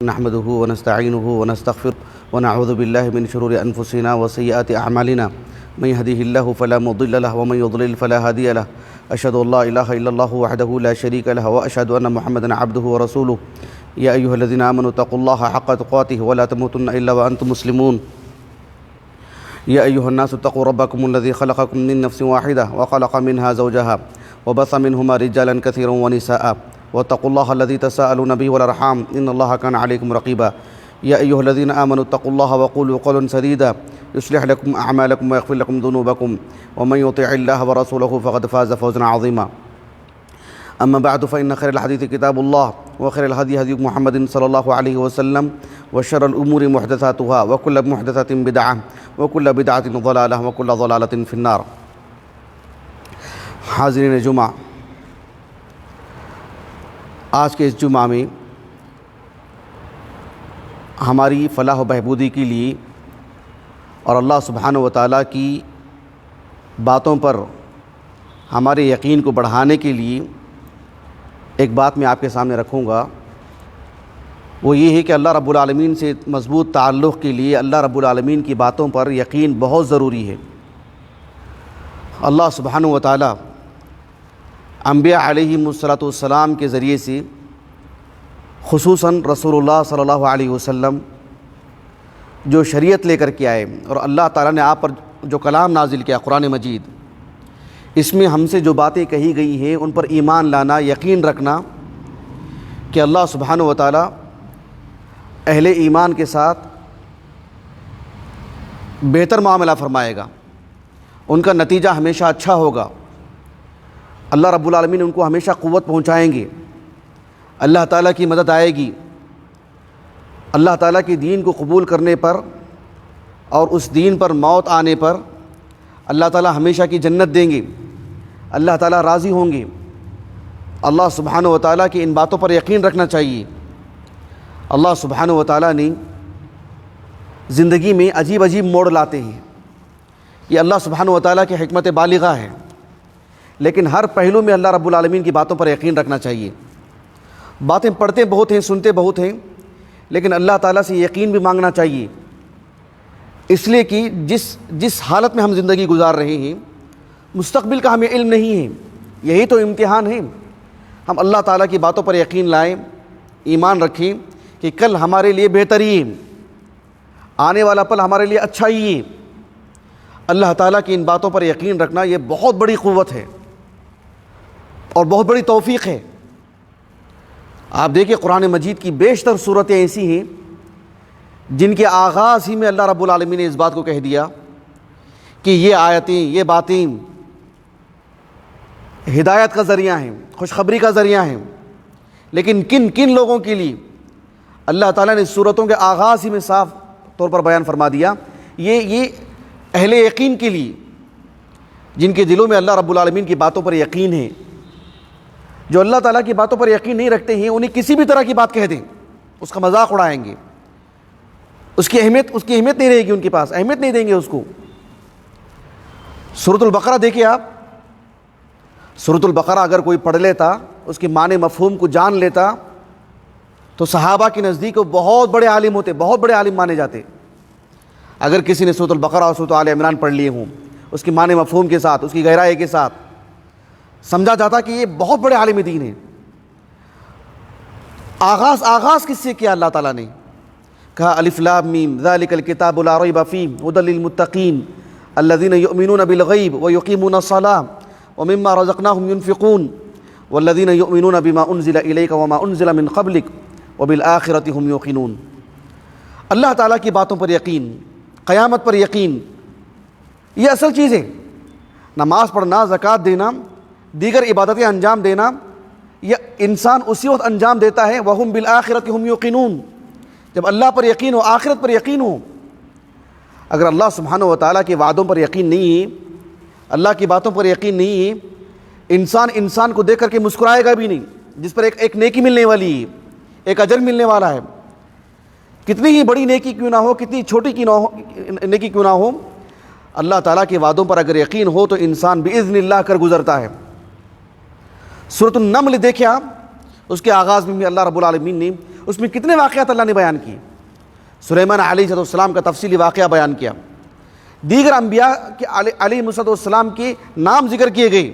نحمده ونستعينه ونستغفره ونعوذ بالله من شرور أنفسنا وسيئات أعمالنا من يهده الله فلا مضل له ومن يضلل فلا هادي له أشهد أن لا إله إلا الله وحده لا شريك له وأشهد أن محمدا عبده ورسوله يا أيها الذين آمنوا اتقوا الله حق تقاته ولا تموتن إلا وأنتم مسلمون يا أيها الناس اتقوا ربكم الذي خلقكم من نفس واحدة وخلق منها زوجها وبث منهما رجالا كثيرا ونساء واتقوا الله الذي تساءلون به والأرحام إن الله كان عليكم رقيبا يا أيها الذين آمنوا اتقوا الله وقولوا قولا سديدا يصلح لكم أعمالكم ويغفر لكم ذنوبكم ومن يطع الله ورسوله فقد فاز فوزا عظيما أما بعد فإن خير الحديث كتاب الله وخير الهدي هدي محمد صلى الله عليه وسلم وشر الأمور محدثاتها وكل محدثة بدعة وكل بدعة ضلالة وكل ضلالة في النار. حاضرین جمعہ، آج کے اس جمعہ میں ہماری فلاح و بہبودی کے لیے اور اللہ سبحانہ و تعالیٰ کی باتوں پر ہمارے یقین کو بڑھانے کے لیے ایک بات میں آپ کے سامنے رکھوں گا. وہ یہ ہے کہ اللہ رب العالمین سے مضبوط تعلق کے لیے اللہ رب العالمین کی باتوں پر یقین بہت ضروری ہے. اللہ سبحانہ و تعالیٰ انبیاء علیہم السلام کے ذریعے سے خصوصاً رسول اللہ صلی اللہ علیہ وسلم جو شریعت لے کر کے آئے اور اللہ تعالیٰ نے آپ پر جو کلام نازل کیا قرآن مجید، اس میں ہم سے جو باتیں کہی گئی ہیں ان پر ایمان لانا، یقین رکھنا کہ اللہ سبحانہ و تعالیٰ اہل ایمان کے ساتھ بہتر معاملہ فرمائے گا، ان کا نتیجہ ہمیشہ اچھا ہوگا. اللہ رب العالمین ان کو ہمیشہ قوت پہنچائیں گے، اللہ تعالیٰ کی مدد آئے گی. اللہ تعالیٰ کے دین کو قبول کرنے پر اور اس دین پر موت آنے پر اللہ تعالیٰ ہمیشہ کی جنت دیں گے، اللہ تعالیٰ راضی ہوں گے. اللہ سبحانہ و تعالیٰ کی ان باتوں پر یقین رکھنا چاہیے. اللہ سبحانہ و تعالیٰ نے زندگی میں عجیب عجیب موڑ لاتے ہیں، یہ اللہ سبحانہ و تعالیٰ کی حکمت بالغہ ہے، لیکن ہر پہلو میں اللہ رب العالمین کی باتوں پر یقین رکھنا چاہیے. باتیں پڑھتے بہت ہیں، سنتے بہت ہیں، لیکن اللہ تعالیٰ سے یقین بھی مانگنا چاہیے. اس لیے کہ جس حالت میں ہم زندگی گزار رہے ہیں مستقبل کا ہمیں علم نہیں ہے، یہی تو امتحان ہے. ہم اللہ تعالیٰ کی باتوں پر یقین لائیں، ایمان رکھیں کہ کل ہمارے لیے بہتری ہے، آنے والا پل ہمارے لیے اچھا ہی ہے. اللہ تعالیٰ کی ان باتوں پر یقین رکھنا یہ بہت بڑی قوت ہے اور بہت بڑی توفیق ہے. آپ دیکھیں قرآن مجید کی بیشتر صورتیں ایسی ہیں جن کے آغاز ہی میں اللہ رب العالمین نے اس بات کو کہہ دیا کہ یہ آیتیں، یہ باتیں ہدایت کا ذریعہ ہیں، خوشخبری کا ذریعہ ہیں. لیکن کن لوگوں کے لیے اللہ تعالیٰ نے صورتوں کے آغاز ہی میں صاف طور پر بیان فرما دیا، یہ اہل یقین کے لیے جن کے دلوں میں اللہ رب العالمین کی باتوں پر یقین ہے. جو اللہ تعالیٰ کی باتوں پر یقین نہیں رکھتے ہیں انہیں کسی بھی طرح کی بات کہہ دیں اس کا مذاق اڑائیں گے، اس کی اہمیت نہیں رہے گی، ان کے پاس اہمیت نہیں دیں گے اس کو. سورۃ البقرہ دیکھیں آپ، سورۃ البقرہ اگر کوئی پڑھ لیتا، اس کے معنی مفہوم کو جان لیتا تو صحابہ کے نزدیک وہ بہت بڑے عالم ہوتے، بہت بڑے عالم مانے جاتے. اگر کسی نے سورۃ البقرہ اور سورۃ آل عمران پڑھ لیے ہوں اس کے معنی مفہوم کے ساتھ، اس کی گہرائی کے ساتھ، سمجھا جاتا کہ یہ بہت بڑے عالم دین ہیں. آغاز کس سے کیا؟ اللہ تعالیٰ نے کہا الف لام میم ذالک الکتاب لا ریب فیہ ھدی للمتقین الذین یؤمنون بالغیب ویقیمون الصلاۃ ومما رزقناہم ینفقون والذین یؤمنون بما انزل الیک وما انزل من قبلک وبالآخرۃ ھم یوقنون. اللہ تعالیٰ کی باتوں پر یقین، قیامت پر یقین، یہ اصل چیز ہے. نماز پڑھنا، زکوٰۃ دینا، دیگر عبادتیں انجام دینا، یہ انسان اسی وقت انجام دیتا ہے وَهُمْ بِالْآخِرَةِ هُمْ يُوقِنُونَ، جب اللہ پر یقین ہو، آخرت پر یقین ہو. اگر اللہ سبحانہ و تعالیٰ کے وعدوں پر یقین نہیں ہے، اللہ کی باتوں پر یقین نہیں ہے، انسان کو دیکھ کر کے مسکرائے گا بھی نہیں، جس پر ایک نیکی ملنے والی ہے، ایک اجر ملنے والا ہے. کتنی ہی بڑی نیکی کیوں نہ ہو، کتنی چھوٹی نیکی کیوں نہ ہو، اللہ تعالیٰ کے وعدوں پر اگر یقین ہو تو انسان بإذن اللہ کر گزرتا ہے. سورۃ النمل دیکھیں آپ، اس کے آغاز میں بھی اللہ رب العالمین نے اس میں کتنے واقعات اللہ نے بیان کیے. سلیمان علیہ السلام کا تفصیلی واقعہ بیان کیا, دیگر انبیاء کے علیہ السلام کے نام ذکر کیے گئے,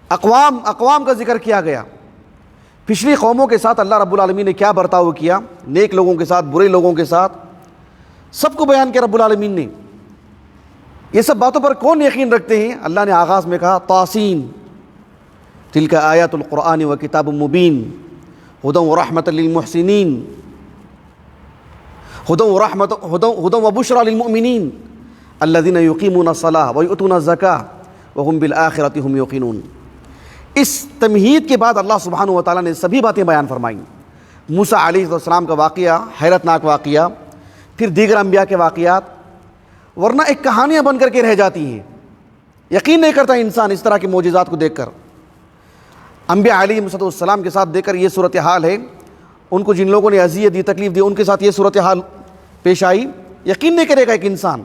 اقوام کا ذکر کیا گیا, پچھلی قوموں کے ساتھ اللہ رب العالمین نے کیا برتاؤ کیا, نیک لوگوں کے ساتھ, برے لوگوں کے ساتھ, سب کو بیان کیا رب العالمین نے. یہ سب باتوں پر کون یقین رکھتے ہیں؟ اللہ نے آغاز میں کہا طاسین تلک آیات القرآن و کتاب مبین ہدی ورحمۃ للمحسنین ہدی وبشری للمؤمنین الذین یقیمون الصلاۃ ویؤتون الزکاۃ وہم بالآخرۃ ہم یوقنون. اس تمہید کے بعد اللہ سبحانہ و تعالیٰ نے سبھی باتیں بیان فرمائیں. موسیٰ علیہ السلام کا واقعہ, حیرت ناک واقعہ, پھر دیگر انبیاء کے واقعات, ورنہ ایک کہانیاں بن کر کے رہ جاتی ہیں, یقین نہیں کرتا انسان اس طرح کے معجزات کو دیکھ کر. انبیاء علیہ السلام کے ساتھ دیکھ کر یہ صورتحال ہے, ان کو جن لوگوں نے اذیت دی, تکلیف دی, ان کے ساتھ یہ صورتحال پیش آئی. یقین نہیں کرے گا ایک انسان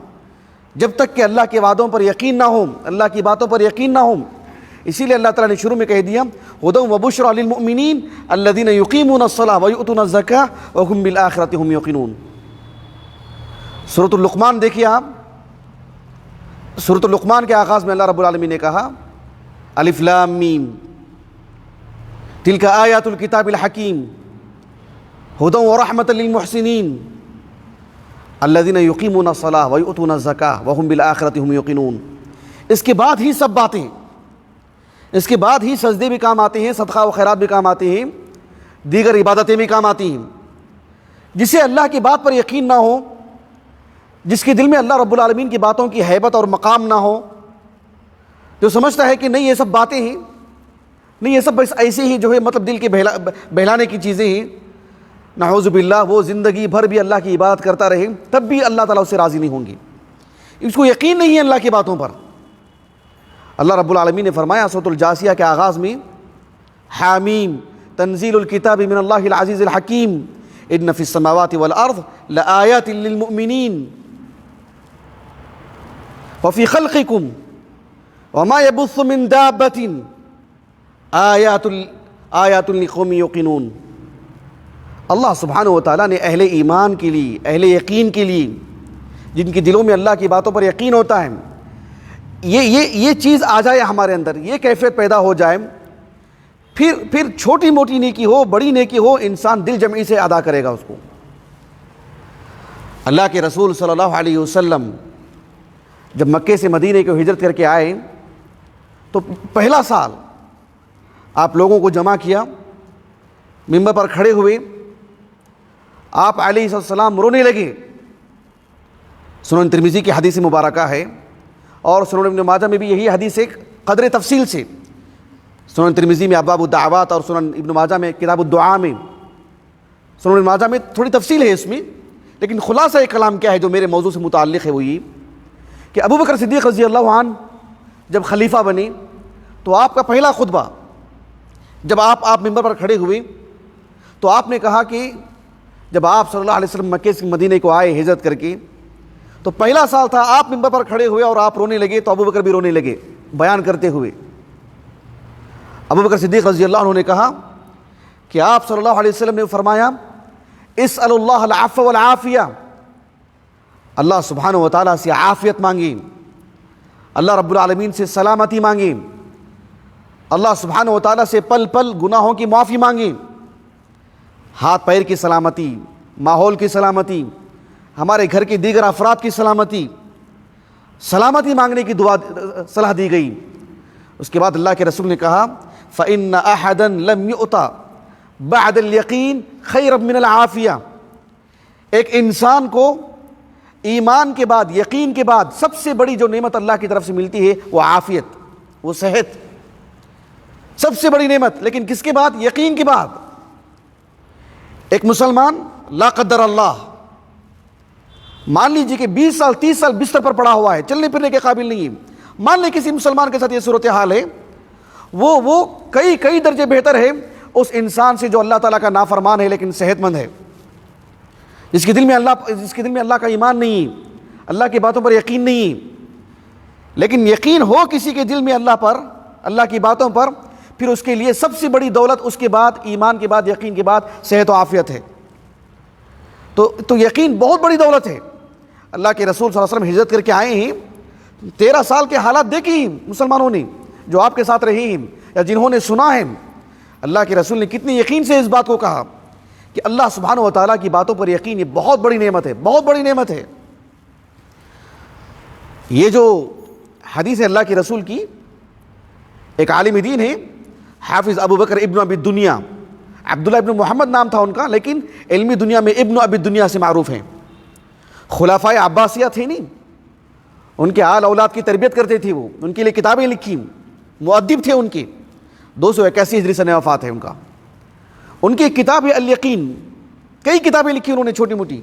جب تک کہ اللہ کے وعدوں پر یقین نہ ہو, اللہ کی باتوں پر یقین نہ ہو. اسی لیے اللہ تعالیٰ نے شروع میں کہہ دیا ہدی وبشری للمؤمنین الذین یقیمون الصلاۃ ویؤتون الزکاۃ وہم بالآخرۃ ہم یوقنون. سورۃ اللقمان دیکھیے آپ, سورۃ اللقمان کے آغاز میں اللہ رب العالمین نے کہا الف لام میم تلک آیات الکتاب الحکیم ہدی ورحمۃ للمحسنین الذین یقیمون الصلاۃ ویؤتون الزکاۃ وہم بالآخرۃ ہم یوقنون. اس کے بعد ہی سب باتیں, اس کے بعد ہی سجدے بھی کام آتے ہیں, صدقہ و خیرات بھی کام آتے ہیں, دیگر عبادتیں بھی کام آتی ہیں. جسے اللہ کی بات پر یقین نہ ہو, جس کے دل میں اللہ رب العالمین کی باتوں کی ہیبت اور مقام نہ ہو, جو سمجھتا ہے کہ نہیں یہ سب باتیں ہیں, نہیں یہ سب بس ایسے ہی جو ہے مطلب دل کے بہلانے کی چیزیں ہیں, نعوذ باللہ, وہ زندگی بھر بھی اللہ کی عبادت کرتا رہے تب بھی اللہ تعالیٰ اس سے راضی نہیں ہوں گے. اس کو یقین نہیں ہے اللہ کی باتوں پر. اللہ رب العالمین نے فرمایا سورۃ الجاثیہ کے آغاز میں حامیم تنزیل الکتاب من اللہ العزیز الحکیم ان فی السماوات والارض لآیات للمؤمنین وفی خلقکم وما یبث من دابۃ آیات لقوم یوقنون. اللہ سبحانہ و تعالیٰ نے اہل ایمان کے لیے, اہل یقین کے لیے, جن کے دلوں میں اللہ کی باتوں پر یقین ہوتا ہے, یہ چیز آ جائے ہمارے اندر, یہ کیفیت پیدا ہو جائے, پھر چھوٹی موٹی نیکی ہو, بڑی نیکی ہو, انسان دل جمعی سے ادا کرے گا اس کو. اللہ کے رسول صلی اللہ علیہ وسلم جب مکے سے مدینے کو ہجرت کر کے آئے تو پہلا سال آپ لوگوں کو جمع کیا, منبر پر کھڑے ہوئے, آپ علیہ السلام رونے لگے. سنن ترمذی کی حدیث مبارکہ ہے, اور سنن ابن ماجہ میں بھی یہی حدیث ہے قدر تفصیل سے. سنن ترمذی میں ابواب الدعوات اور سنن ابن ماجہ میں کتاب الدعاء میں. سنن ابن ماجہ میں تھوڑی تفصیل ہے اس میں, لیکن خلاصہ کلام کیا ہے جو میرے موضوع سے متعلق ہے وہ یہ کہ ابو بکر صدیق رضی اللہ عنہ جب خلیفہ بنے تو آپ کا پہلا خطبہ, جب آپ منبر پر کھڑے ہوئے تو آپ نے کہا کہ جب آپ صلی اللہ علیہ وسلم مکے سے مدینے کو آئے ہجرت کر کے تو پہلا سال تھا, آپ منبر پر کھڑے ہوئے اور آپ رونے لگے تو ابو بکر بھی رونے لگے بیان کرتے ہوئے. ابو بکر صدیق رضی اللہ عنہ نے کہا کہ آپ صلی اللہ علیہ وسلم نے فرمایا اسأل اللہ العفو والعافیہ, اللہ سبحانہ و تعالیٰ سے عافیت مانگیں, اللہ رب العالمین سے سلامتی مانگیں, اللہ سبحانہ و تعالیٰ سے پل پل گناہوں کی معافی مانگیں, ہاتھ پیر کی سلامتی, ماحول کی سلامتی, ہمارے گھر کے دیگر افراد کی سلامتی مانگنے کی دعا صلاح دی گئی. اس کے بعد اللہ کے رسول نے کہا فَإِنَّ أَحَدًا لَمْ يُؤْتَ بَعْدَ الْيَقِينِ خَيْرًا مِنَ الْعَافِيَةِ. ایک انسان کو ایمان کے بعد, یقین کے بعد سب سے بڑی جو نعمت اللہ کی طرف سے ملتی ہے وہ عافیت, وہ صحت, سب سے بڑی نعمت. لیکن کس کے بعد؟ یقین کے بعد. ایک مسلمان لا قدر اللہ مان لیجیے کہ 20 سال 30 سال بستر پر پڑا ہوا ہے, چلنے پھرنے کے قابل نہیں ہے, مان لیں کسی مسلمان کے ساتھ یہ صورتحال ہے, وہ کئی درجے بہتر ہے اس انسان سے جو اللہ تعالیٰ کا نافرمان ہے لیکن صحت مند ہے, جس کے دل میں اللہ کا ایمان نہیں ہے, اللہ کی باتوں پر یقین نہیں ہے. لیکن یقین ہو کسی کے دل میں اللہ پر, اللہ کی باتوں پر, پھر اس کے لیے سب سے بڑی دولت اس کے بعد ایمان کے بعد یقین کے بعد صحت و عافیت ہے. تو یقین بہت بڑی دولت ہے. اللہ کے رسول صلی اللہ علیہ وسلم ہجرت کر کے آئے ہیں, 13 سال کے حالات دیکھی ہیں مسلمانوں نے جو آپ کے ساتھ رہے ہیں یا جنہوں نے سنا ہے. اللہ کے رسول نے کتنے یقین سے اس بات کو کہا کہ اللہ سبحانہ و تعالیٰ کی باتوں پر یقین یہ بہت بڑی نعمت ہے, بہت بڑی نعمت ہے. یہ جو حدیث ہے اللہ کے رسول کی, ایک عالم دین ہے حافظ ابو بکر ابن ابی دنیا, عبداللہ ابن محمد نام تھا ان کا, لیکن علمی دنیا میں ابن ابی دنیا سے معروف ہیں. خلفائے عباسیہ تھے نہیں, ان کے آل اولاد کی تربیت کرتے تھے, وہ ان کے لیے کتابیں لکھی, مؤدب تھے. ان کی 281 ہجری سنہ وفات ہے ان کا. ان کی کتاب ہے الیقین, کئی کتابیں لکھی انہوں نے چھوٹی موٹی,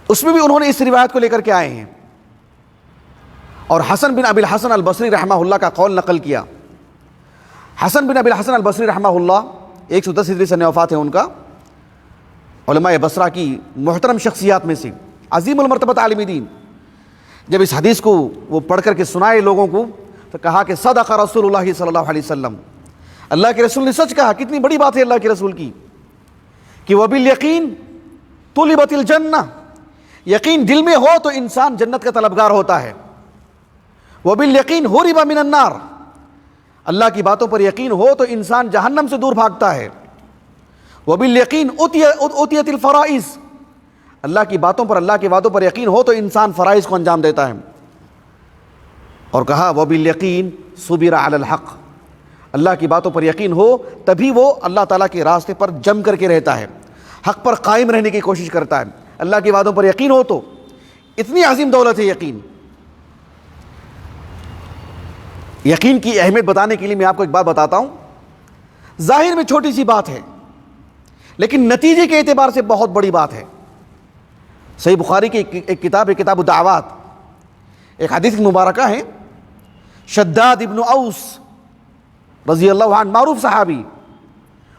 اس میں بھی انہوں نے اس روایت کو لے کر کے آئے ہیں. اور حسن بن ابی الحسن البصری رحمہ اللہ کا قول نقل کیا. حسن بن ابی الحسن البصری رحمہ اللہ 110 ہجری سنہ وفات ہے ان کا, علماء بصرہ کی محترم شخصیات میں سے, عظیم المرتبہ عالم دین. جب اس حدیث کو وہ پڑھ کر کے سنائے لوگوں کو تو کہا کہ صدق رسول اللہ صلی اللہ علیہ وسلم, اللہ کے رسول نے سچ کہا. کتنی بڑی بات ہے اللہ کے رسول کی کہ وبالیقین طلبت الجنہ, یقین دل میں ہو تو انسان جنت کا طلبگار ہوتا ہے. وبالیقین حرب من النار, اللہ کی باتوں پر یقین ہو تو انسان جہنم سے دور بھاگتا ہے. وبالیقین اُتیت الفرائض, اللہ کی باتوں پر اللہ کے وعدوں پر یقین ہو تو انسان فرائض کو انجام دیتا ہے. اور کہا وبالیقین صبر علی الحق, اللہ کی باتوں پر یقین ہو تبھی وہ اللہ تعالیٰ کے راستے پر جم کر کے رہتا ہے, حق پر قائم رہنے کی کوشش کرتا ہے. اللہ کی باتوں پر یقین ہو تو اتنی عظیم دولت ہے یقین. یقین کی اہمیت بتانے کے لیے میں آپ کو ایک بات بتاتا ہوں. ظاہر میں چھوٹی سی بات ہے لیکن نتیجے کے اعتبار سے بہت بڑی بات ہے. صحیح بخاری کی ایک کتاب ہے کتاب الدعوات, ایک حدیث مبارکہ ہے. شداد ابن اوس رضی اللہ عنہ معروف صحابی,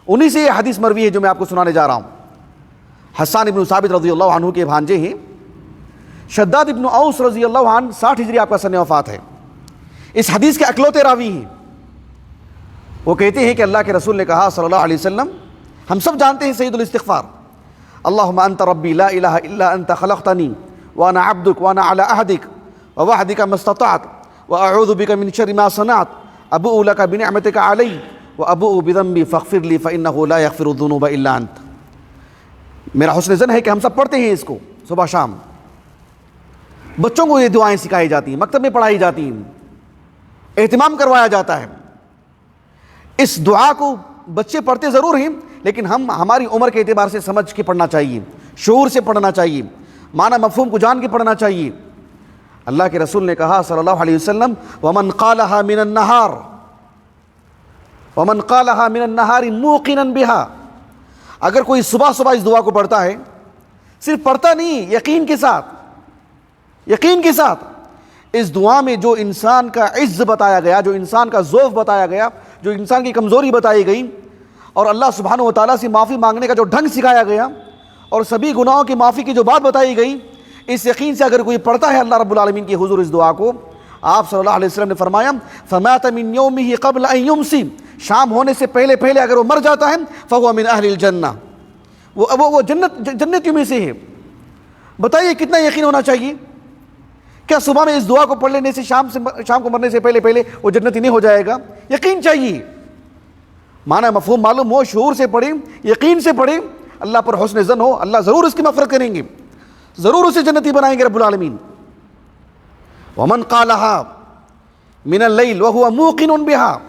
انہی سے یہ حدیث مروی ہے جو میں آپ کو سنانے جا رہا ہوں. حسان ابن ثابت رضی اللہ عنہ کے بھانجے ہیں. شداد ابن اوس رضی اللہ عنہ 60 ہجری آپ کا سنہ وفات ہے. اس حدیث کے اکلوتے راوی ہیں. وہ کہتے ہیں کہ اللہ کے رسول نے کہا صلی اللہ علیہ وسلم, ہم سب جانتے ہیں سید الاستغفار, اللہم انت ربی لا الہ الا انت خلقتنی وانا عبدک وانا علی عہدک ووعدک ما استطعت واعوذ بک من شر ما صنعت ابوء لک بنعمتک علی وابوء بذنبی فاغفر لی فانہ لا یغفر الذنوب الا انت. میرا حسن ظن ہے کہ ہم سب پڑھتے ہیں اس کو صبح شام. بچوں کو یہ دعائیں سکھائی جاتی ہیں, مکتب میں پڑھائی جاتی ہیں, اہتمام کروایا جاتا ہے. اس دعا کو بچے پڑھتے ضرور ہیں لیکن ہماری عمر کے اعتبار سے سمجھ کے پڑھنا چاہیے, شعور سے پڑھنا چاہیے, معنی مفہوم کو جان کے پڑھنا چاہیے. اللہ کے رسول نے کہا صلی اللہ علیہ وسلم ومن قالها من النہار ومن قالها من النہار موقنا بها, اگر کوئی صبح صبح اس دعا کو پڑھتا ہے, صرف پڑھتا نہیں, یقین کے ساتھ, یقین کے ساتھ, اس دعا میں جو انسان کا عز بتایا گیا, جو انسان کا ضعف بتایا گیا, جو انسان کی کمزوری بتائی گئی, اور اللہ سبحانہ و تعالیٰ سے معافی مانگنے کا جو ڈھنگ سکھایا گیا, اور سبھی گناہوں کی معافی کی جو بات بتائی گئی, اس یقین سے اگر کوئی پڑھتا ہے اللہ رب العالمین کی حضور اس دعا کو, آپ صلی اللہ علیہ وسلم نے فرمایا فمات من یومہ قبل ان یمسی, شام ہونے سے پہلے پہلے اگر وہ مر جاتا ہے فہو من اہل الجنہ, وہ جنتیوں میں سے ہے. بتائیے کتنا یقین ہونا چاہیے. کیا صبح میں اس دعا کو پڑھ لینے سے شام کو مرنے سے پہلے پہلے وہ جنتی نہیں ہو جائے گا؟ یقین چاہیے, معنی مفہوم معلوم ہو, شعور سے پڑھیں, یقین سے پڑھیں, اللہ پر حسن ظن ہو, اللہ ضرور اس کی مغفرت کریں گے, ضرور اسے جنتی بنائیں گے رب العالمین. ومن قالها من اللیل وهو موقن بها,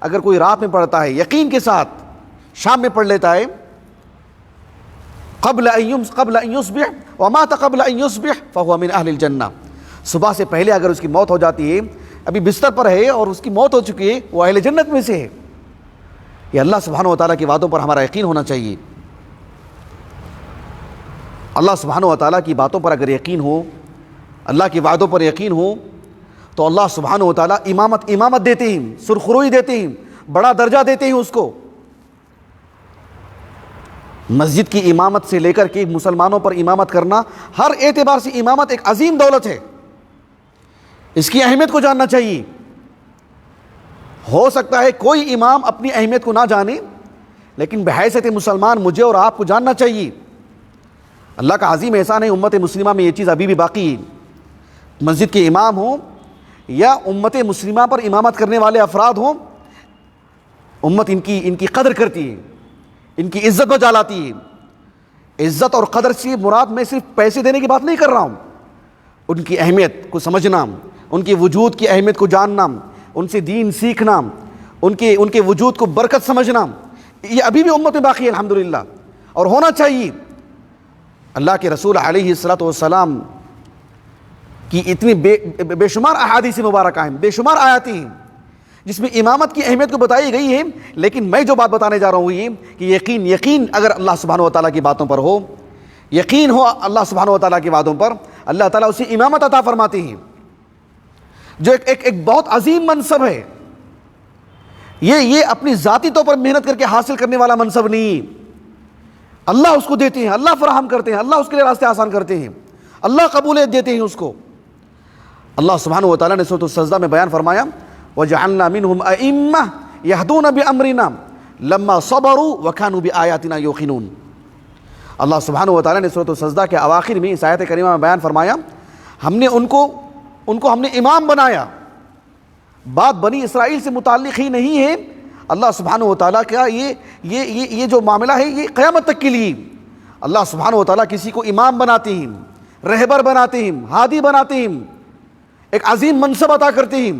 اگر کوئی رات میں پڑھتا ہے یقین کے ساتھ, شام میں پڑھ لیتا ہے, قبل ان یصبح ومات قبل ان یصبح فهو من اہل الجنہ, صبح سے پہلے اگر اس کی موت ہو جاتی ہے, ابھی بستر پر ہے اور اس کی موت ہو چکی ہے, وہ اہل جنت میں سے ہے. یہ اللہ سبحانہ و تعالیٰ کی وعدوں پر ہمارا یقین ہونا چاہیے. اللہ سبحانہ و تعالیٰ کی باتوں پر اگر یقین ہو, اللہ کے وعدوں پر یقین ہو, تو اللہ سبحانہ و تعالیٰ امامت دیتے ہیں, سرخروئی دیتے ہیں, بڑا درجہ دیتے ہیں اس کو. مسجد کی امامت سے لے کر کے مسلمانوں پر امامت کرنا, ہر اعتبار سے امامت ایک عظیم دولت ہے, اس کی اہمیت کو جاننا چاہیے. ہو سکتا ہے کوئی امام اپنی اہمیت کو نہ جانے، لیکن بحیثیت مسلمان مجھے اور آپ کو جاننا چاہیے۔ اللہ کا عظیم احسان ہے، امت مسلمہ میں یہ چیز ابھی بھی باقی ہے۔ مسجد کے امام ہوں یا امت مسلمہ پر امامت کرنے والے افراد ہوں، امت ان کی قدر کرتی ہے، ان کی عزت بجا لاتی ہے۔ عزت اور قدر سے مراد میں صرف پیسے دینے کی بات نہیں کر رہا ہوں، ان کی اہمیت کو سمجھنا، ان کے وجود کی اہمیت کو جاننا، ان سے دین سیکھنا، ان کے وجود کو برکت سمجھنا، یہ ابھی بھی امت میں باقی ہے الحمدللہ، اور ہونا چاہیے۔ اللہ کے رسول علیہ الصلوۃ والسلام کی اتنی بے شمار احادیث مبارکہ ہیں، بے شمار آیات ہیں جس میں امامت کی اہمیت کو بتائی گئی ہے، لیکن میں جو بات بتانے جا رہا ہوں یہ کہ یقین اگر اللہ سبحانہ و تعالیٰ کی باتوں پر ہو، یقین ہو اللہ سبحانہ و تعالیٰ کی باتوں پر، اللہ تعالیٰ اسے امامت عطا فرماتے ہیں، جو ایک بہت عظیم منصب ہے۔ یہ اپنی ذاتی طور پر محنت کر کے حاصل کرنے والا منصب نہیں، اللہ اس کو دیتے ہیں، اللہ فراہم کرتے ہیں، اللہ اس کے لیے راستے آسان کرتے ہیں، اللہ قبولیت دیتے ہیں اس کو۔ اللہ سبحانہ و تعالیٰ نے سورۃ السجدہ میں بیان فرمایا وَجَعَلْنَا مِنْهُمْ أَئِمَّةً يَهْدُونَ بِأَمْرِنَا لَمَّا صَبَرُوا وَكَانُوا بِآيَاتِنَا يُوقِنُونَ۔ اللہ سبحانہ و تعالیٰ نے سورۃ السجدہ کے اواخر میں اس آیت کریمہ میں بیان فرمایا، ہم نے ان کو ہم نے امام بنایا۔ بات بنی اسرائیل سے متعلق ہی نہیں ہے، اللہ سبحانہ و تعالیٰ کا یہ جو معاملہ ہے یہ قیامت تک کے لیے۔ اللہ سبحانہ و تعالیٰ کسی کو امام بناتے ہیں، رہبر بناتے ہیں، ہادی بناتے ہیں، ایک عظیم منصب عطا کرتے ہیں،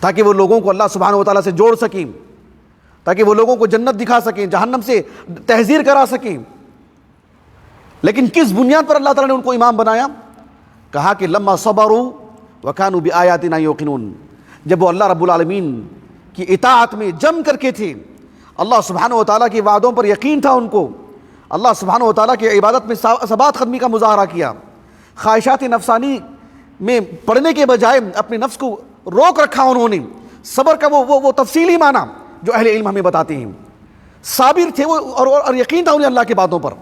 تاکہ وہ لوگوں کو اللہ سبحانہ و تعالیٰ سے جوڑ سکیں، تاکہ وہ لوگوں کو جنت دکھا سکیں، جہنم سے تحذیر کرا سکیں۔ لیکن کس بنیاد پر اللہ تعالیٰ نے ان کو امام بنایا؟ کہا کہ لما صبروا وکانوا بآیاتنا یوقنون، جب وہ اللہ رب العالمین کی اطاعت میں جم کر کے تھے، اللہ سبحانہ و تعالیٰ کے وعدوں پر یقین تھا ان کو، اللہ سبحانہ و تعالیٰ کی عبادت میں ثبات قدمی کا مظاہرہ کیا، خواہشات نفسانی میں پڑھنے کے بجائے اپنے نفس کو روک رکھا انہوں نے، صبر کا وہ تفصیلی معنی جو اہل علم ہمیں بتاتے ہیں، صابر تھے وہ اور یقین تھا انہیں اللہ کی باتوں پر۔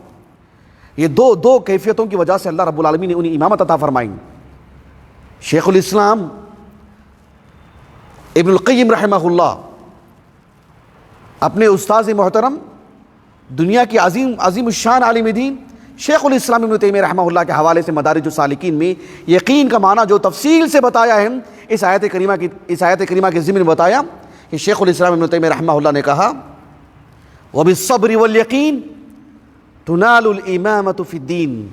یہ دو کیفیتوں کی وجہ سے اللہ رب العالمین نے انہیں امامت عطا فرمائی۔ شیخ الاسلام ابن القیم رحمہ اللہ اپنے استاذ محترم، دنیا کی عظیم الشان عالم دین شیخ الاسلام ابن تیمیہ رحمہ اللہ کے حوالے سے مدارج السالکین میں یقین کا معنی جو تفصیل سے بتایا ہے، اس آیت کریمہ کے ضمن میں بتایا کہ شیخ الاسلام ابن تیمیہ رحمہ اللہ نے کہا وَبِالصَّبْرِ وَالْيَقِينِ تُنَالُ الْإِمَامَةُ فِي الدِّينِ،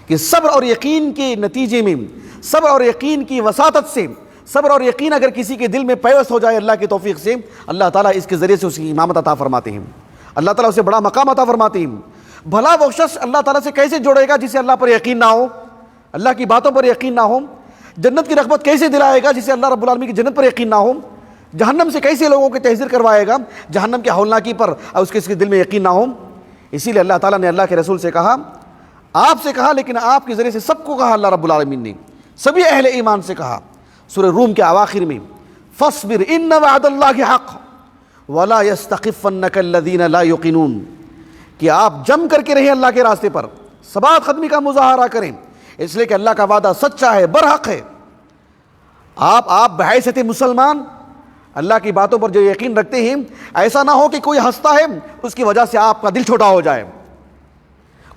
کہ صبر اور یقین کے نتیجے میں، صبر اور یقین کی وساطت سے، صبر اور یقین اگر کسی کے دل میں پیوست ہو جائے اللہ کی توفیق سے، اللہ تعالیٰ اس کے ذریعے سے اس کی امامت عطا فرماتے ہیں، اللہ تعالیٰ اسے بڑا مقام عطا فرماتے ہیں۔ بھلا وہ شخص اللہ تعالیٰ سے کیسے جوڑے گا جسے اللہ پر یقین نہ ہو، اللہ کی باتوں پر یقین نہ ہو؟ جنت کی رغبت کیسے دلائے گا جسے اللہ رب العالمین کی جنت پر یقین نہ ہو؟ جہنم سے کیسے لوگوں کی تحذیر کروائے گا جہنم کے ہولناکی پر اور اس کے دل میں یقین نہ ہو؟ اسی لیے اللہ تعالیٰ نے اللہ کے رسول سے کہا، آپ سے کہا، لیکن آپ کے ذریعے سے سب کو کہا، اللہ رب العالمین نے سبھی اہل ایمان سے کہا سورہ روم کے اواخر میں، فاصبر ان وعد اللہ حق ولا یستخفنک الذین لا یوقنون، کہ آپ جم کر کے رہیں اللہ کے راستے پر، ثبات قدمی کا مظاہرہ کریں، اس لیے کہ اللہ کا وعدہ سچا ہے، برحق ہے۔ آپ بحیثیت مسلمان اللہ کی باتوں پر جو یقین رکھتے ہیں، ایسا نہ ہو کہ کوئی ہنستا ہے اس کی وجہ سے آپ کا دل چھوٹا ہو جائے،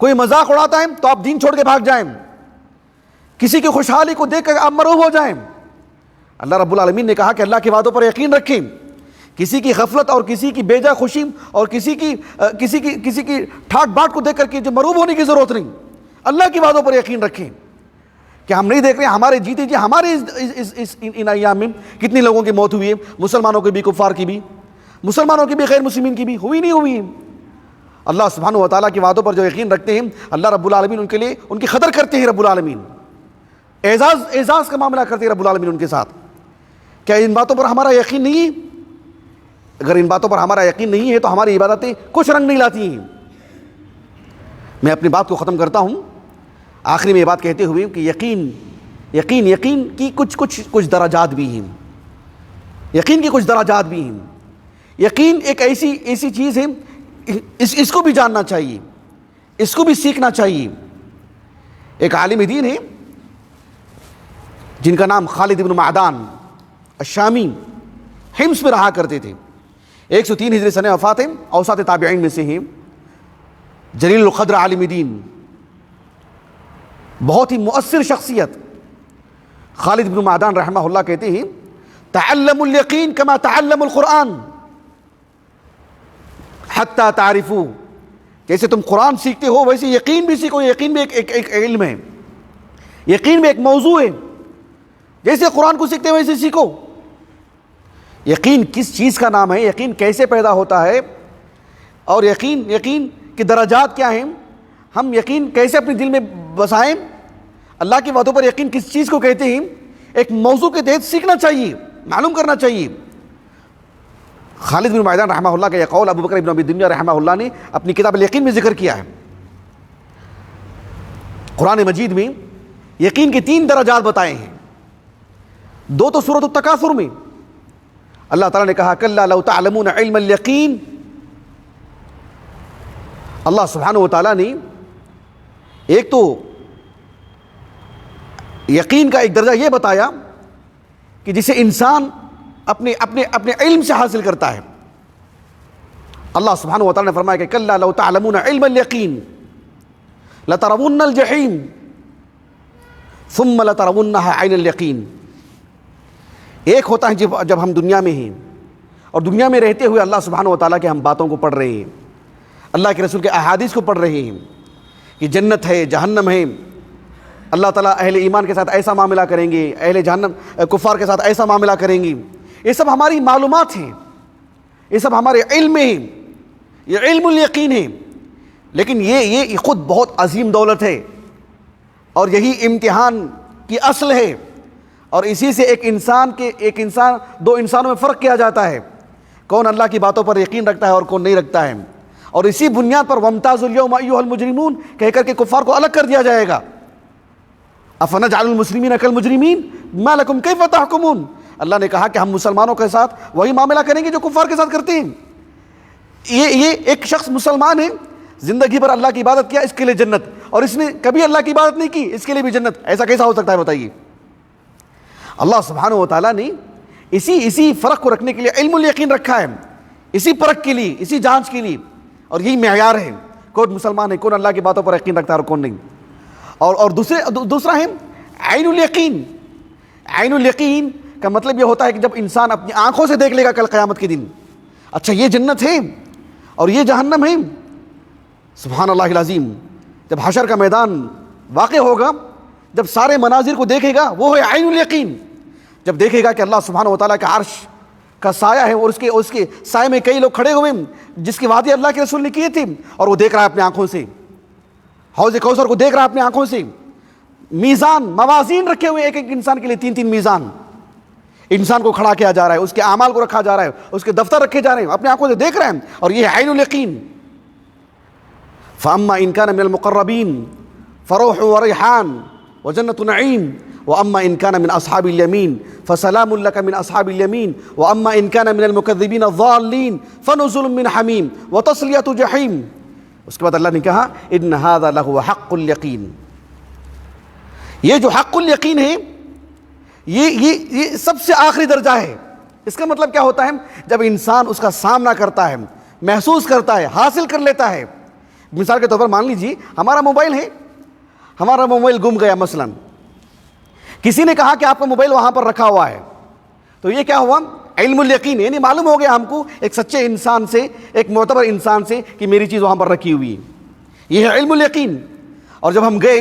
کوئی مذاق اڑاتا ہے تو آپ دین چھوڑ کے بھاگ جائیں، کسی کی خوشحالی کو دیکھ کر آپ مرعوب ہو جائیں۔ اللہ رب العالمین نے کہا کہ اللہ کی باتوں پر یقین رکھیں، کسی کی غفلت اور کسی کی بے جا خوشی اور کسی کی ٹھاٹ باٹ کو دیکھ کر کے جو مرعوب ہونے کی ضرورت نہیں، اللہ کی باتوں پر یقین رکھیں کہ ہم نہیں دیکھ رہے ہمارے جیتے جی ہمارے ان ایام میں کتنی لوگوں کی موت ہوئی ہے، مسلمانوں کی بھی، کفار کی بھی، مسلمانوں کی بھی، غیر مسلمین کی بھی، ہوئی نہیں ہوئی۔ اللہ سبحانہ و تعالیٰ کی باتوں پر جو یقین رکھتے ہیں، اللہ رب العالمین ان کے لیے ان کی قدر کرتے ہیں، رب العالمین اعزاز کا معاملہ کرتے ہیں رب العالمین ان کے ساتھ۔ کیا ان باتوں پر ہمارا یقین نہیں ہے؟ اگر ان باتوں پر ہمارا یقین نہیں ہے تو ہماری عبادتیں کچھ رنگ نہیں لاتی ہیں۔ میں اپنی بات کو ختم کرتا ہوں آخری میں یہ بات کہتے ہوئے کہ یقین کی کچھ درجات بھی ہیں، یقین کی کچھ درجات بھی ہیں۔ یقین ایک ایسی چیز ہے، اس کو بھی جاننا چاہیے، اس کو بھی سیکھنا چاہیے۔ ایک عالم دین ہے جن کا نام خالد بن معدان الشامی حمص میں رہا کرتے تھے. 103 ہجری سنہ وفات ہیں. اوساط تابعین میں سے ہیں. جلیل القدر عالم دین, بہت ہی مؤثر شخصیت. خالد بن معدان رحمہ اللہ کہتے ہیں تعلموا الیقین کما تعلموا القرآن حتی تعرفوا, جیسے تم قرآن سیکھتے ہو ویسے یقین بھی سیکھو. یقین بھی ایک علم ہے, یقین بھی ایک موضوع ہے. جیسے قرآن کو سیکھتے ہو ویسے سیکھو. یقین کس چیز کا نام ہے, یقین کیسے پیدا ہوتا ہے, اور یقین کے درجات کیا ہیں, ہم یقین کیسے اپنے دل میں بسائیں, اللہ کی باتوں پر یقین کس چیز کو کہتے ہیں, ایک موضوع کے تحت سیکھنا چاہیے, معلوم کرنا چاہیے. خالد بن معدان رحمہ اللہ کا یہ قول ابو بکر ابن ابی دنیا رحمہ اللہ نے اپنی کتاب الیقین میں ذکر کیا ہے. قرآن مجید میں یقین کے 3 درجات بتائے ہیں. 2 تو سورۃ التکاثر میں اللہ تعالیٰ نے کہا کلا لو تعلمون علم الیقین. اللہ سبحانہ و تعالیٰ نے ایک تو یقین کا ایک درجہ یہ بتایا کہ جسے انسان اپنے علم سے حاصل کرتا ہے. اللہ سبحانہ و تعالیٰ نے فرمایا کہ کلا لو تعلمون علم الیقین لترون الجحیم ثم لترونها عین الیقین. ایک ہوتا ہے جب ہم دنیا میں ہیں اور دنیا میں رہتے ہوئے اللہ سبحانہ و تعالیٰ کے ہم باتوں کو پڑھ رہے ہیں, اللہ کے رسول کے احادیث کو پڑھ رہے ہیں کہ جنت ہے, جہنم ہے, اللہ تعالیٰ اہل ایمان کے ساتھ ایسا معاملہ کریں گے, اہل جہنم کفار کے ساتھ ایسا معاملہ کریں گے. یہ سب ہماری معلومات ہیں, یہ سب ہمارے علم میں ہیں, یہ علم الیقین ہے. لیکن یہ خود بہت عظیم دولت ہے اور یہی امتحان کی اصل ہے. اور اسی سے ایک انسان 2 انسانوں میں فرق کیا جاتا ہے, کون اللہ کی باتوں پر یقین رکھتا ہے اور کون نہیں رکھتا ہے. اور اسی بنیاد پر وامتازوا اليوم ایھا المجرمون کہہ کر کے کفار کو الگ کر دیا جائے گا. افنجعل المسلمین کالمجرمین ما لکم کیف تحکمون. اللہ نے کہا کہ ہم مسلمانوں کے ساتھ وہی معاملہ کریں گے جو کفار کے ساتھ کرتے ہیں. یہ ایک شخص مسلمان ہے, زندگی بھر اللہ کی عبادت کیا, اس کے لیے جنت, اور اس نے کبھی اللہ کی عبادت نہیں کی, اس کے لیے بھی جنت. ایسا کیسا ہو سکتا ہے بتائیے. اللہ سبحانہ و تعالیٰ نے اسی فرق کو رکھنے کے لیے علم الیقین رکھا ہے, اسی پرکھ کے لیے, اسی جانچ کے لیے, اور یہی معیار ہے کون مسلمان ہے, کون اللہ کی باتوں پر یقین رکھتا ہے اور کون نہیں. اور دوسرا ہے عین الیقین. عین الیقین کا مطلب یہ ہوتا ہے کہ جب انسان اپنی آنکھوں سے دیکھ لے گا کل قیامت کے دن, اچھا یہ جنت ہے اور یہ جہنم ہے, سبحان اللہ العظیم. جب حشر کا میدان واقع ہوگا, جب سارے مناظر کو دیکھے گا, وہ ہے عین الیقین. جب دیکھے گا کہ اللہ سبحانہ و تعالیٰ کا عرش کا سایہ ہے اور اس کے سائے میں کئی لوگ کھڑے ہوئے جس کی وعدے اللہ کے رسول نے کیے تھے, اور وہ دیکھ رہا ہے اپنے آنکھوں سے, حوض کوثر کو دیکھ رہا ہے اپنے آنکھوں سے. میزان موازین رکھے ہوئے ایک انسان کے لیے 3 میزان, انسان کو کھڑا کیا جا رہا ہے, اس کے اعمال کو رکھا جا رہا ہے, اس کے دفتر رکھے جا رہے ہیں, اپنے آنکھوں سے دیکھ رہے ہیں, اور یہ عین الیقین. فاما ان کان من المقربین فروح وریحان وجنت نعیم واما ان کان من اصحاب الیمین فسلام لک من اصحاب الیمین واما ان کان من المکذبین الضالین فنزل من حمیم وتصلیۃ جحیم. اس کے بعد اللہ نے کہا ان ھذا لہو حق الیقین. یہ جو حق الیقین ہے یہ سب سے آخری درجہ ہے. اس کا مطلب کیا ہوتا ہے, جب انسان اس کا سامنا کرتا ہے, محسوس کرتا ہے, حاصل کر لیتا ہے. مثال کے طور پر مان لیجیے ہمارا موبائل ہے, ہمارا موبائل گم گیا, مثلا کسی نے کہا کہ آپ کا موبائل وہاں پر رکھا ہوا ہے, تو یہ کیا ہوا, علم الیقین, یعنی معلوم ہو گیا ہم کو ایک سچے انسان سے, ایک معتبر انسان سے کہ میری چیز وہاں پر رکھی ہوئی ہے. یہ ہے علم الیقین. اور جب ہم گئے,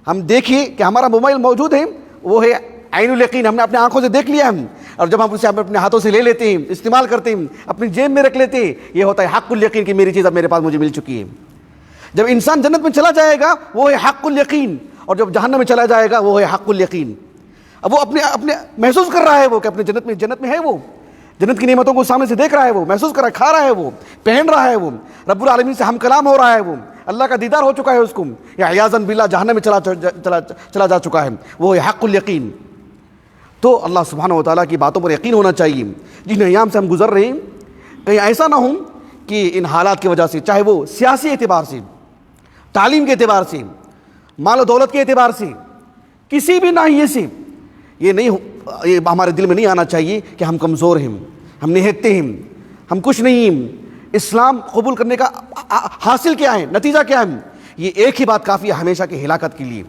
ہم دیکھیے کہ ہمارا موبائل موجود ہے, وہ ہے عین الیقین, ہم نے اپنے آنکھوں سے دیکھ لیا ہم, اور جب ہم اسے اپنے ہاتھوں سے لے لیتے ہیں, استعمال کرتے ہیں, اپنی جیب میں رکھ لیتے ہیں, یہ ہوتا ہے حق الیقین کہ میری چیز اب میرے پاس مجھے مل چکی ہے. جب انسان جنت میں چلا جائے گا وہ ہے حق الیقین, اور جب جہنم میں چلا جائے گا وہ ہے حق الیقین. اب وہ اپنے محسوس کر رہا ہے وہ کہ اپنے جنت میں ہے, وہ جنت کی نعمتوں کو سامنے سے دیکھ رہا ہے, وہ محسوس کر رہا ہے, کھا رہا ہے, وہ پہن رہا ہے, وہ رب العالمین سے ہم کلام ہو رہا ہے, وہ اللہ کا دیدار ہو چکا ہے اس کو, یا عیاذاً باللہ جہنم میں چلا جا چکا ہے, وہ ہے حق الیقین. تو اللہ سبحانہ و تعالیٰ کی باتوں پر یقین ہونا چاہیے. جن ایام سے ہم گزر رہے ہیں کہیں ایسا نہ ہو کہ ان حالات کی وجہ سے, چاہے وہ سیاسی اعتبار سے, تعلیم کے اعتبار سے, مال و دولت کے اعتبار سے, کسی بھی ناحیے سے, یہ ہمارے دل میں نہیں آنا چاہیے کہ ہم کمزور ہیں, ہم نہتے ہیں، ہم کچھ نہیں ہیں۔ اسلام قبول کرنے کا حاصل کیا ہے، نتیجہ کیا ہے؟ یہ ایک ہی بات کافی ہے ہمیشہ کی ہلاکت کے لیے۔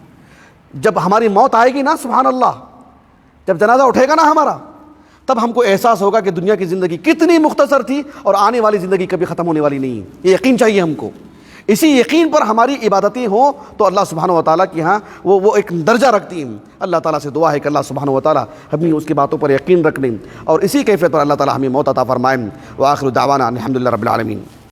جب ہماری موت آئے گی نا، سبحان اللہ، جب جنازہ اٹھے گا نا ہمارا، تب ہم کو احساس ہوگا کہ دنیا کی زندگی کتنی مختصر تھی اور آنے والی زندگی کبھی ختم ہونے والی نہیں ہے۔ یہ یقین چاہیے ہم کو۔ اسی یقین پر ہماری عبادتیں ہوں تو اللہ سبحانہ و تعالیٰ کی ہاں وہ ایک درجہ رکھتی ہیں۔ اللہ تعالیٰ سے دعا ہے کہ اللہ سبحانہ و تعالیٰ ہمیں اس کی باتوں پر یقین رکھ لیں اور اسی کیفیت پر اللہ تعالیٰ ہمیں موت عطا فرمائیں۔ وآخر دعوانا الحمدللہ رب العالمین۔